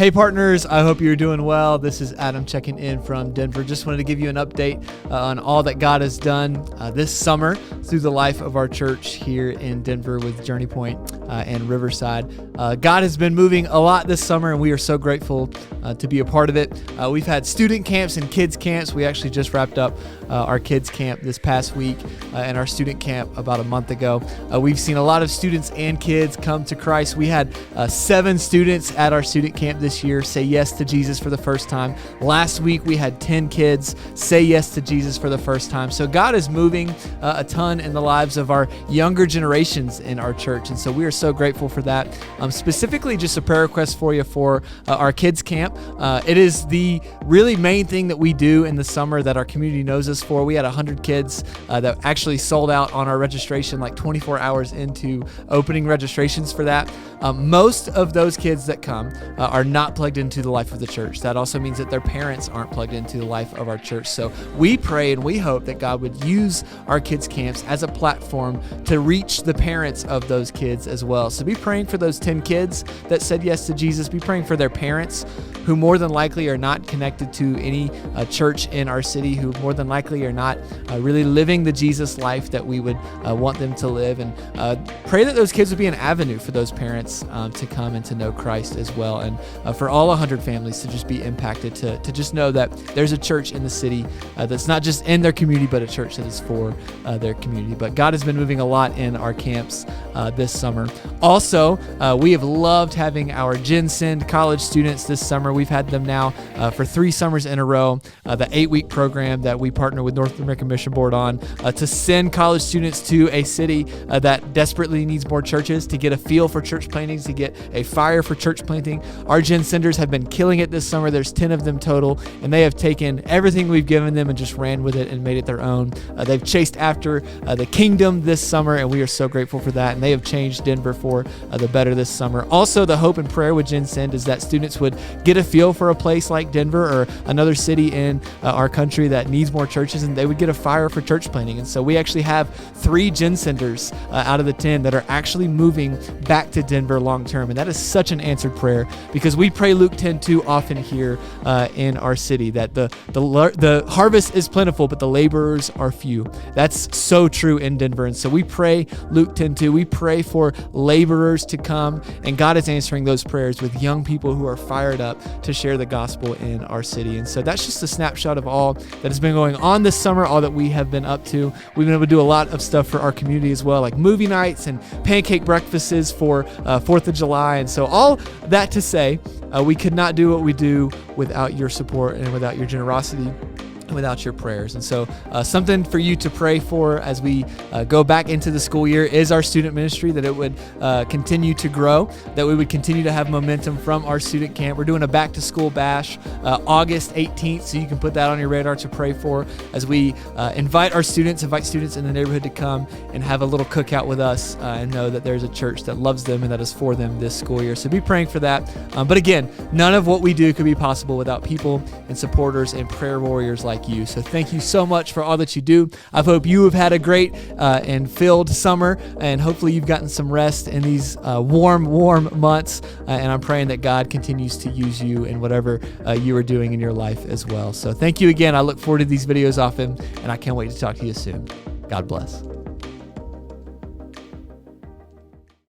Hey partners, I hope you're doing well. This is Adam checking in from Denver. Just wanted to give you an update on all that God has done this summer through the life of our church here in Denver with Journey Point and Riverside. God has been moving a lot this summer, and we are so grateful to be a part of it. We've had student camps and kids camps. We actually just wrapped up our kids camp this past week and our student camp about a month ago. We've seen a lot of students and kids come to Christ. We had 7 students at our student camp this year say yes to Jesus for the first time. Last week we had 10 kids say yes to Jesus for the first time. So God is moving a ton in the lives of our younger generations in our church, and so we are so grateful for that. Specifically, just a prayer request for you for our kids camp. It is the really main thing that we do in the summer that our community knows us for. We had 100 kids that actually sold out on our registration like 24 hours into opening registrations for that. Most of those kids that come are not plugged into the life of the church. That also means that their parents aren't plugged into the life of our church. So we pray and we hope that God would use our kids camps as a platform to reach the parents of those kids as well. So be praying for those 10 kids that said yes to Jesus. Be praying for their parents who more than likely are not connected to any church in our city, who more than likely are not really living the Jesus life that we would want them to live. And pray that those kids would be an avenue for those parents to come and to know Christ as well. And for all 100 families to just be impacted, to just know that there's a church in the city that's not just in their community, but a church that is for their community. But God has been moving a lot in our camps this summer. Also, we have loved having our Gen Send college students this summer. We've had them now for 3 summers in a row, the 8-week program that we partner with North American Mission Board on to send college students to a city that desperately needs more churches, to get a feel for church planting, to get a fire for church planting. Our Gen Senders have been killing it this summer. There's 10 of them total, and they have taken everything we've given them and just ran with it and made it their own. They've chased after the kingdom this summer, and we are so grateful for that, and they have changed Denver for the better this summer. Also, the hope and prayer with Gen Send is that students would get a feel for a place like Denver or another city in our country that needs more churches, and they would get a fire for church planting. And so we actually have 3 Gen Senders out of the 10 that are actually moving back to Denver long term, and that is such an answered prayer, because we pray Luke 10:2 often here in our city, that the harvest is plentiful, but the laborers are few. That's so true in Denver, and so we pray Luke 10:2. We pray for laborers to come, and God is answering those prayers with young people who are fired up to share the gospel in our city. And so that's just a snapshot of all that has been going on this summer, all that we have been up to. We've been able to do a lot of stuff for our community as well, like movie nights and pancake breakfasts for 4th of July. And so all that to say, we could not do what we do without your support and without your generosity, without your prayers. And so something for you to pray for as we go back into the school year is our student ministry, that it would continue to grow, that we would continue to have momentum from our student camp. We're doing a back to school bash August 18th, so you can put that on your radar to pray for as we invite students in the neighborhood to come and have a little cookout with us and know that there's a church that loves them and that is for them this school year. So be praying for that. But again, none of what we do could be possible without people and supporters and prayer warriors like you. So thank you so much for all that you do. I hope you have had a great and filled summer, and hopefully you've gotten some rest in these warm months. And I'm praying that God continues to use you in whatever you are doing in your life as well. So thank you again. I look forward to these videos often, and I can't wait to talk to you soon. God bless.